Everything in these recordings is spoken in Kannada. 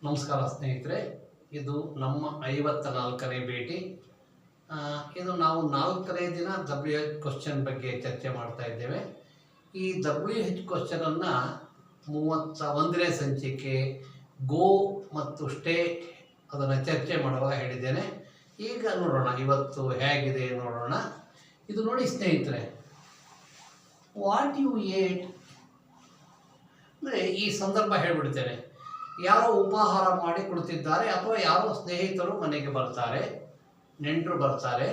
ನಮಸ್ಕಾರ ಸ್ನೇಹಿತರೆ, ಇದು ನಮ್ಮ 54ನೇ ಭೇಟಿ. ಇದು ನಾವು 4ನೇ ದಿನ WH ಕ್ವಶನ್ ಬಗ್ಗೆ ಚರ್ಚೆ ಮಾಡ್ತಾ ಇದ್ದೇವೆ. ಈ WH ಕ್ವಶನನ್ನು 31ನೇ ಸಂಚಿಕೆ ಗೋ ಮತ್ತು ಸ್ಟೇ ಅದನ್ನು ಚರ್ಚೆ ಮಾಡುವಾಗ ಹೇಳಿದ್ದೇನೆ. ಈಗ ನೋಡೋಣ ಇವತ್ತು ಹೇಗಿದೆ ನೋಡೋಣ. ಇದು ನೋಡಿ ಸ್ನೇಹಿತರೆ, ವಾಟ್ ಯು ಏಟ್ ಅಂದರೆ ಈ ಸಂದರ್ಭ ಹೇಳಿಬಿಡ್ತೇನೆ. ಯಾರೋ ಉಪಹಾರ ಮಾಡಿ ಕೊಡ್ತಿದ್ದಾರೆ ಅಥವಾ ಯಾರೋ ಸ್ನೇಹಿತರು ಮನೆಗೆ ಬರ್ತಾರೆ, ನೆಂಟರು ಬರ್ತಾರೆ,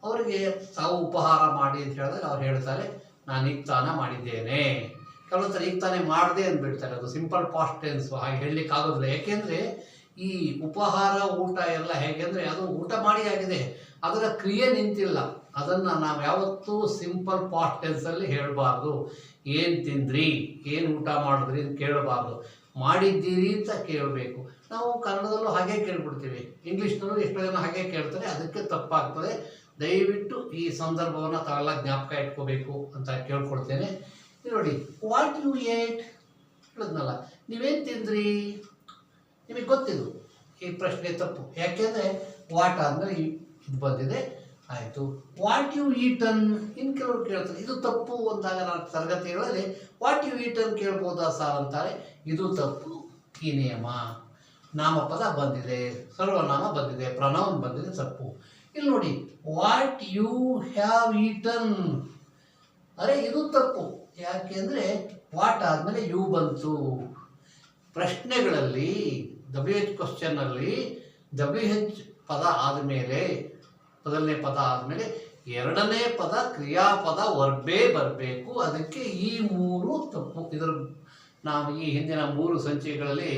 ಅವರಿಗೆ ತಾವು ಉಪಹಾರ ಮಾಡಿ ಅಂತ ಹೇಳಿದಾಗ ಅವ್ರು ಹೇಳ್ತಾರೆ ನಾನು ಈಗ ತಾನೇ ಮಾಡಿದ್ದೇನೆ. ಕೆಲವು ಥರ ಈಗ ತಾನೇ ಮಾಡಿದೆ ಅಂದ್ಬಿಡ್ತಾರೆ. ಅದು ಸಿಂಪಲ್ ಪಾಸ್ಟ್ ಟೆನ್ಸ್, ಹಾಗೆ ಹೇಳಲಿಕ್ಕೆ ಆಗೋದಿಲ್ಲ. ಯಾಕೆಂದರೆ ಈ ಉಪಹಾರ ಊಟ ಎಲ್ಲ ಹೇಗೆ ಅಂದರೆ ಅದು ಊಟ ಮಾಡಿ ಆಗಿದೆ, ಅದರ ಕ್ರಿಯೆ ನಿಂತಿಲ್ಲ. ಅದನ್ನು ನಾವು ಯಾವತ್ತೂ ಸಿಂಪಲ್ ಪಾಸ್ಟ್ ಟೆನ್ಸಲ್ಲಿ ಹೇಳಬಾರ್ದು. ಏನು ತಿಂದ್ರಿ, ಏನು ಊಟ ಮಾಡಿದ್ರಿ ಅಂತ ಕೇಳಬಾರ್ದು. ಮಾಡಿದ್ದೀರಿ ಅಂತ ಕೇಳಬೇಕು. ನಾವು ಕನ್ನಡದಲ್ಲೂ ಹಾಗೆ ಕೇಳ್ಬಿಡ್ತೀವಿ, ಇಂಗ್ಲೀಷ್ನಲ್ಲೂ ಎಷ್ಟೋ ಜನ ಹಾಗೆ ಕೇಳ್ತಾರೆ, ಅದಕ್ಕೆ ತಪ್ಪಾಗ್ತದೆ. ದಯವಿಟ್ಟು ಈ ಸಂದರ್ಭವನ್ನು ತಾವೆಲ್ಲ ಜ್ಞಾಪಕ ಇಟ್ಕೋಬೇಕು ಅಂತ ಕೇಳ್ಕೊಡ್ತೇನೆ. ನೋಡಿ, ವಾಟ್ ಯು ಏಟ್ ಹೇಳಿದ್ನಲ್ಲ, ನೀವೇನು ತಿಂದ್ರಿ, ನಿಮಗೆ ಗೊತ್ತಿದ್ದು ಈ ಪ್ರಶ್ನೆ ತಪ್ಪು. ಯಾಕೆಂದರೆ ವಾಟ್ ಅಂದರೆ ಇದು ಬಂದಿದೆ, ಆಯಿತು. ವಾಟ್ ಯು ಈಟನ್ ಇನ್ನು ಕೆಲವರು ಕೇಳ್ತಾರೆ, ಇದು ತಪ್ಪು ಅಂದಾಗ ನಾನು ತರಗತಿಗಳಲ್ಲಿ ವಾಟ್ ಯು ಈಟನ್ ಕೇಳ್ಬೋದಾ ಸರ್ ಅಂತಾರೆ. ಇದು ತಪ್ಪು. ಈ ನಿಯಮ ನಾಮಪದ ಬಂದಿದೆ, ಸರ್ವನಾಮ ಬಂದಿದೆ, ಪ್ರನೌನ್ ಬಂದಿದೆ, ತಪ್ಪು. ಇಲ್ಲಿ ನೋಡಿ, ವಾಟ್ ಯು ಹ್ಯಾವ್ ಈಟನ್ ಅರೆ ಇದು ತಪ್ಪು. ಯಾಕೆಂದರೆ ವಾಟ್ ಆದಮೇಲೆ ಯು ಬಂತು. ಪ್ರಶ್ನೆಗಳಲ್ಲಿ WH ಕ್ವಶನ್ನಲ್ಲಿ WH ಪದ ಆದಮೇಲೆ, ಮೊದಲನೇ ಪದ ಆದಮೇಲೆ ಎರಡನೇ ಪದ ಕ್ರಿಯಾಪದ ವರ್ಬೇ ಬರಬೇಕು. ಅದಕ್ಕೆ ಈ ಮೂರು ತಪ್ಪು. ಇದರ ನಾವು ಈ ಹಿಂದಿನ 3 ಸಂಚಿಕೆಗಳಲ್ಲಿ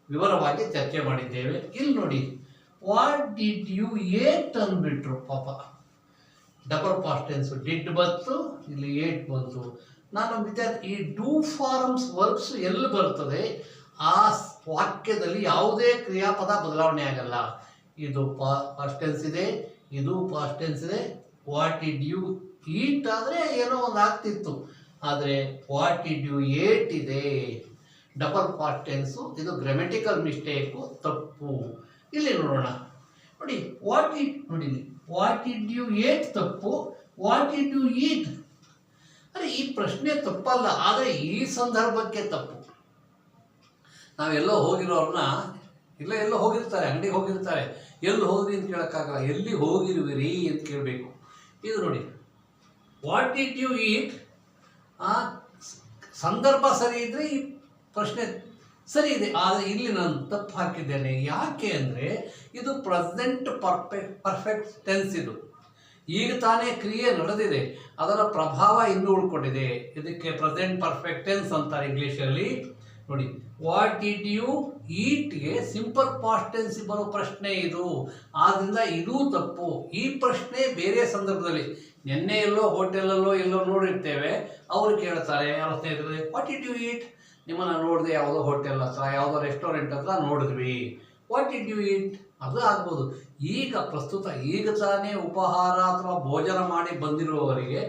ವಿವರವಾಗಿ ಚರ್ಚೆ ಮಾಡಿದ್ದೇವೆ. ಇಲ್ಲಿ ನೋಡಿ, ವಾಟ್ ಡಿಡ್ ಯು ಏಟ್ ಅಂದ್ಬಿಟ್ರು. ಪಾಪ ಡಬಲ್ ಪಾಸ್ಟ್ ಟೆನ್ಸ್, ಡಿಡ್ ಬಂತು, ಇಲ್ಲಿ ಏಟ್ ಬಂತು. ನಾನು ವಿದ್ಯಾರ್ಥಿ, ಈ ಡೂ ಫಾರ್ಮ್ಸ್ ವರ್ಬ್ಸ್ ಎಲ್ಲಿ ಬರ್ತದೆ ಆ ವಾಕ್ಯದಲ್ಲಿ ಯಾವುದೇ ಕ್ರಿಯಾಪದ ಬದಲಾವಣೆ ಆಗಲ್ಲ. ಇದು ಪಾಸ್ಟ್ ಟೆನ್ಸ್ ಇದೆ, ಇದು ಪಾಸ್ಟ್ ಟೆನ್ಸ್ ಇದೆ. ವಾಟ್ ಡಿಡ್ ಯು ಈಟ್ ಆದರೆ ಏನೋ ಒಂದು ಆಗ್ತಿತ್ತು, ಆದರೆ ವಾಟ್ ಡಿಡ್ ಯು ಏಟ್ ಇದೆ ಡಬಲ್ ಪಾಸ್ಟ್ ಟೆನ್ಸು. ಇದು ಗ್ರಾಮೆಟಿಕಲ್ ಮಿಸ್ಟೇಕು, ತಪ್ಪು. ಇಲ್ಲಿ ನೋಡೋಣ. ನೋಡಿ, ವಾಟ್ ಡಿಡ್ ಯು ಏಟ್ ತಪ್ಪು, ವಾಟ್ ಡಿಡ್ ಯು ಈಟ್ ಅರೆ ಈ ಪ್ರಶ್ನೆ ತಪ್ಪಲ್ಲ, ಆದರೆ ಈ ಸಂದರ್ಭಕ್ಕೆ ತಪ್ಪು. ನಾವೆಲ್ಲೋ ಹೋಗಿರೋರನ್ನ, ಎಲ್ಲೋ ಹೋಗಿರ್ತಾರೆ, ಅಂಗಡಿಗೆ ಹೋಗಿರ್ತಾರೆ, ಎಲ್ಲಿ ಹೋದ್ರಿ ಅಂತ ಕೇಳೋಕ್ಕಾಗಲ್ಲ, ಎಲ್ಲಿ ಹೋಗಿರುವಿರಿ ಅಂತ ಕೇಳಬೇಕು. ಇದು ನೋಡಿ, ವಾಟ್ ಡಿಡ್ ಯು ಈಟ್ ಸಂದರ್ಭ ಸರಿ ಇದ್ದರೆ ಈ ಪ್ರಶ್ನೆ ಸರಿ ಇದೆ. ಆದರೆ ಇಲ್ಲಿ ನಾನು ತಪ್ಪು ಹಾಕಿದ್ದೇನೆ. ಯಾಕೆ ಅಂದರೆ ಇದು ಪ್ರೆಸೆಂಟ್ ಪರ್ಫೆಕ್ಟ್ ಟೆನ್ಸ್. ಇದು ಈಗ ತಾನೇ ಕ್ರಿಯೆ ನಡೆದಿದೆ, ಅದರ ಪ್ರಭಾವ ಇನ್ನೂ ಉಳ್ಕೊಂಡಿದೆ. ಇದಕ್ಕೆ ಪ್ರೆಸೆಂಟ್ ಪರ್ಫೆಕ್ಟ್ ಟೆನ್ಸ್ ಅಂತಾರೆ ಇಂಗ್ಲೀಷಲ್ಲಿ. ನೋಡಿ, ವಾಟ್ ಡಿಡ್ ಯು ಈಟ್ಗೆ ಸಿಂಪಲ್ ಪಾಸ್ಟ್ ಟೆನ್ಸ್ ಬರೋ ಪ್ರಶ್ನೆ ಇದು. ಆದ್ದರಿಂದ ಇದೂ ತಪ್ಪು. ಈ ಪ್ರಶ್ನೆ ಬೇರೆ ಸಂದರ್ಭದಲ್ಲಿ, ನಿನ್ನೆ ಎಲ್ಲೋ ಹೋಟೆಲಲ್ಲೋ ಎಲ್ಲೋ ನೋಡಿರ್ತೇವೆ, ಅವರು ಕೇಳ್ತಾರೆ, ಯಾರೋ ಸ್ನೇಹಿತರೆ ವಾಟ್ ಡಿಡ್ ಯು ಈಟ್, ನಿಮ್ಮನ್ನು ನೋಡಿದೆ ಯಾವುದೋ ಹೋಟೆಲ್ ಹತ್ರ, ಯಾವುದೋ ರೆಸ್ಟೋರೆಂಟ್ ಹತ್ರ ನೋಡಿದ್ವಿ, ವಾಟ್ ಡಿಡ್ ಯು ಈಟ್ ಅದು ಆಗ್ಬೋದು. ಈಗ ಪ್ರಸ್ತುತ ಈಗ ತಾನೇ ಉಪಹಾರ ಅಥವಾ ಭೋಜನ ಮಾಡಿ ಬಂದಿರುವವರಿಗೆ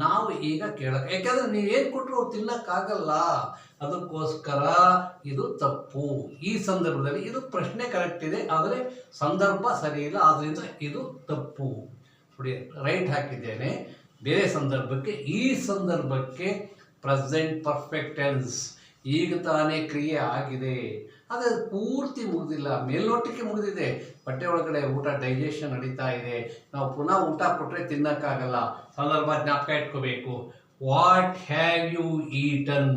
ನಾವು ಈಗ ಕೇಳಕ್ಕೆ, ಯಾಕೆಂದರೆ ನೀವೇನು ಕೊಟ್ಟರು ಅವ್ರು ತಿನ್ನಕ್ಕಾಗಲ್ಲ. ಅದಕ್ಕೋಸ್ಕರ ಇದು ತಪ್ಪು. ಈ ಸಂದರ್ಭದಲ್ಲಿ ಇದು ಪ್ರಶ್ನೆ ಕರೆಕ್ಟ್ ಇದೆ, ಆದರೆ ಸಂದರ್ಭ ಸರಿ ಇಲ್ಲ, ಆದ್ದರಿಂದ ಇದು ತಪ್ಪು. ನೋಡಿ, ರೈಟ್ ಹಾಕಿದ್ದೇನೆ. ಬೇರೆ ಸಂದರ್ಭಕ್ಕೆ, ಈ ಸಂದರ್ಭಕ್ಕೆ ಪ್ರೆಸೆಂಟ್ ಪರ್ಫೆಕ್ಟ್ ಟೆನ್ಸ್, ಈಗ ತಾನೇ ಕ್ರಿಯೆ ಆಗಿದೆ, ಆದರೆ ಪೂರ್ತಿ ಮುಗಿದಿಲ್ಲ, ಮೇಲ್ನೋಟಕ್ಕೆ ಮುಗಿದಿದೆ. ಹೊಟ್ಟೆ ಒಳಗಡೆ ಊಟ ಡೈಜೆಷನ್ ನಡೀತಾ ಇದೆ. ನಾವು ಪುನಃ ಊಟ ಕೊಟ್ಟರೆ ತಿನ್ನೋಕ್ಕಾಗಲ್ಲ. ಸಂದರ್ಭ ಜ್ಞಾಪಕ ಇಟ್ಕೋಬೇಕು. ವಾಟ್ ಹ್ಯಾವ್ ಯು ಈಟನ್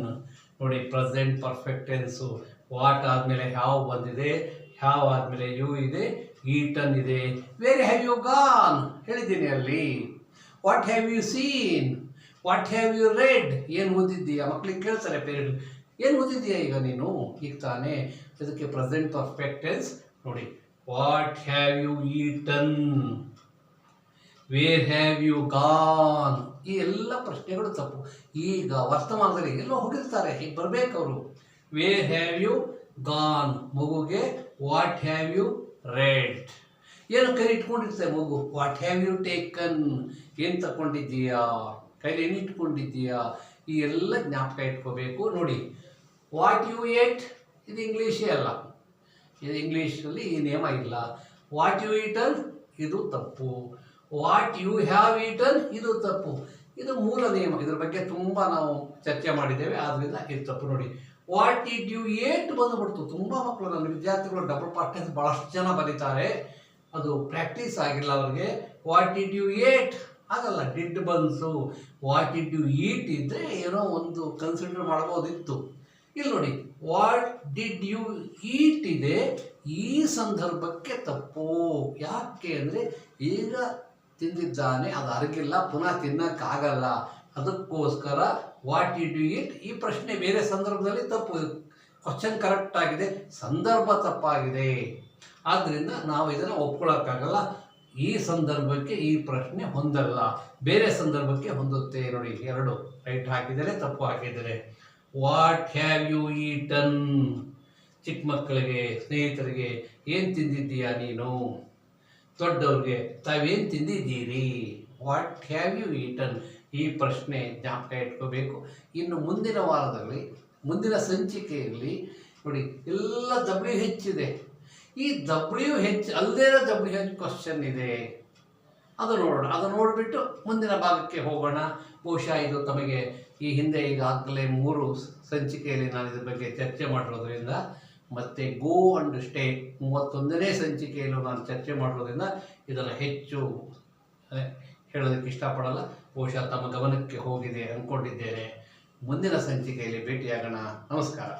ನೋಡಿ, ಪ್ರೆಸೆಂಟ್ ಪರ್ಫೆಕ್ಟ್ ಟೆನ್ಸು. ವಾಟ್ ಆದಮೇಲೆ ಹ್ಯಾವ್ ಬಂದಿದೆ, ಹ್ಯಾವ್ ಆದಮೇಲೆ ಯು ಇದೆ, ಈಟನ್ ಇದೆ. ವೇರ್ ಹ್ಯಾವ್ ಯು ಗಾನ್ ಹೇಳಿದ್ದೀನಿ ಅಲ್ಲಿ. What have you seen, what have you read, ಏನು ಓದಿದ್ದೀಯಾ, ಮಕ್ಳಿಗೆ ಕೇಳ್ತಾರೆ ಪೇರೆಂಟ್, ಏನು ಓದಿದ್ದೀಯಾ ಈಗ ನೀನು, ಈಗ ತಾನೇ. ಇದಕ್ಕೆ ಪ್ರೆಸೆಂಟ್ ಪರ್ಫೆಕ್ಟ್ ಟೆನ್ಸ್. ನೋಡಿ, what have you eaten, where have you gone, ಈ ಎಲ್ಲ ಪ್ರಶ್ನೆಗಳು ತಪ್ಪು. ಈಗ ವರ್ತಮಾನದಲ್ಲಿ ಎಲ್ಲೋ ಹೋಗಿರ್ತಾರೆ, ಈಗ ಬರಬೇಕು ಅವರು. ವೇರ್ ಹ್ಯಾವ್ ಯು ಗಾನ್ ಮಗುಗೆ ವಾಟ್ ಹ್ಯಾವ್ ಯು ರೆಡ್, ಏನು ಕೈ ಇಟ್ಕೊಂಡಿರ್ತಾರೆ ಮಗು. ವಾಟ್ ಹ್ಯಾವ್ ಯು ಟೇಕನ್, ಏನು ತಗೊಂಡಿದ್ದೀಯಾ, ಕೈಲಿ ಏನು ಇಟ್ಕೊಂಡಿದ್ದೀಯಾ, ಈ ಎಲ್ಲ ಜ್ಞಾಪಕ ಇಟ್ಕೋಬೇಕು. ನೋಡಿ, ವಾಟ್ ಯು ಏಟ್ ಇದು ಇಂಗ್ಲೀಷೇ ಅಲ್ಲ, ಇದು ಇಂಗ್ಲೀಷಲ್ಲಿ ಈ ನಿಯಮ ಇಲ್ಲ. ವಾಟ್ ಯು ಈಟನ್ ಇದು ತಪ್ಪು. ವಾಟ್ ಯು ಹ್ಯಾವ್ ಈಟನ್ ಇದು ತಪ್ಪು. ಇದು ಮೂಲ ನಿಯಮ. ಇದ್ರ ಬಗ್ಗೆ ತುಂಬ ನಾವು ಚರ್ಚೆ ಮಾಡಿದ್ದೇವೆ, ಆದ್ದರಿಂದ ಇದು ತಪ್ಪು. ನೋಡಿ, ವಾಟ್ ಡಿಡ್ ಯು ಏಟ್ ಬಂದುಬಿಡ್ತು. ತುಂಬ ಮಕ್ಕಳು, ನನ್ನ ವಿದ್ಯಾರ್ಥಿಗಳು ಡಬಲ್ ಪಾಸ್ಟ್ ಟೆನ್ಸ್ ಭಾಳಷ್ಟು ಜನ ಬರೀತಾರೆ, ಅದು ಪ್ರಾಕ್ಟೀಸ್ ಆಗಿಲ್ಲ ಅವ್ರಿಗೆ. ವಾಟ್ ಡಿಡ್ ಯು ಏಟ್ ಆಗಲ್ಲ, ಡಿಡ್ ಬಂತು. ವಾಟ್ ಡಿಡ್ ಯು ಈಟ್ ಇದ್ದರೆ ಏನೋ ಒಂದು ಕನ್ಸಿಡರ್ ಮಾಡ್ಬೋದಿತ್ತು. ಇಲ್ಲಿ ನೋಡಿ, ವಾಟ್ ಡಿಡ್ ಯು ಈಟ್ ಇದೆ, ಈ ಸಂದರ್ಭಕ್ಕೆ ತಪ್ಪು. ಯಾಕೆ ಅಂದರೆ ಈಗ ತಿಂದಿದ್ದಾನೆ, ಅದು ಅರಗಿಲ್ಲ, ಪುನಃ ತಿನ್ನೋಕ್ಕಾಗಲ್ಲ. ಅದಕ್ಕೋಸ್ಕರ ವಾಟ್ ಡಿಡ್ ಯು ಈಟ್ ಈ ಪ್ರಶ್ನೆ ಬೇರೆ ಸಂದರ್ಭದಲ್ಲಿ ತಪ್ಪು. ಕ್ವಶನ್ ಕರೆಕ್ಟ್ ಆಗಿದೆ, ಸಂದರ್ಭ ತಪ್ಪಾಗಿದೆ. ಆದ್ದರಿಂದ ನಾವು ಇದನ್ನು ಒಪ್ಕೊಳ್ಳೋಕ್ಕಾಗಲ್ಲ. ಈ ಸಂದರ್ಭಕ್ಕೆ ಈ ಪ್ರಶ್ನೆ ಹೊಂದಲ್ಲ, ಬೇರೆ ಸಂದರ್ಭಕ್ಕೆ ಹೊಂದುತ್ತೆ. ನೋಡಿ, ಎರಡು ರೈಟ್ ಹಾಕಿದರೆ, ತಪ್ಪು ಹಾಕಿದರೆ. ವಾಟ್ ಹ್ಯಾವ್ ಯು ಈಟನ್, ಚಿಕ್ಕ ಮಕ್ಕಳಿಗೆ, ಸ್ನೇಹಿತರಿಗೆ ಏನು ತಿಂದಿದ್ದೀಯಾ ನೀನು, ದೊಡ್ಡವ್ರಿಗೆ ತಾವೇನು ತಿಂದಿದ್ದೀರಿ. ವಾಟ್ ಹ್ಯಾವ್ ಯು ಈಟನ್ ಈ ಪ್ರಶ್ನೆ ಜ್ಞಾಪಕ ಇಟ್ಕೋಬೇಕು. ಇನ್ನು ಮುಂದಿನ ವಾರದಲ್ಲಿ, ಮುಂದಿನ ಸಂಚಿಕೆಯಲ್ಲಿ ನೋಡಿ, ಎಲ್ಲ WH ಇದೆ. ಈ WH ಅಲ್ಲದೇ WH ಕ್ವಶನ್ ಇದೆ, ಅದು ನೋಡೋಣ. ಅದು ನೋಡಿಬಿಟ್ಟು ಮುಂದಿನ ಭಾಗಕ್ಕೆ ಹೋಗೋಣ. ಬಹುಶಃ ಇದು ತಮಗೆ ಈ ಹಿಂದೆ ಈಗಾಗಲೇ 3 ಸಂಚಿಕೆಯಲ್ಲಿ ನಾನು ಇದ್ರ ಬಗ್ಗೆ ಚರ್ಚೆ ಮಾಡಿರೋದ್ರಿಂದ, ಮತ್ತು ಗೋ ಅಂಡ್ ಸ್ಟೇ 31ನೇ ಸಂಚಿಕೆಯಲ್ಲೂ ನಾನು ಚರ್ಚೆ ಮಾಡಿರೋದ್ರಿಂದ ಇದನ್ನು ಹೆಚ್ಚು ಹೇಳೋದಕ್ಕೆ ಇಷ್ಟಪಡಲ್ಲ. ಬಹುಶಃ ತಮ್ಮ ಗಮನಕ್ಕೆ ಹೋಗಿದೆ ಅಂದ್ಕೊಂಡಿದ್ದೇನೆ. ಮುಂದಿನ ಸಂಚಿಕೆಯಲ್ಲಿ ಭೇಟಿಯಾಗೋಣ. ನಮಸ್ಕಾರ.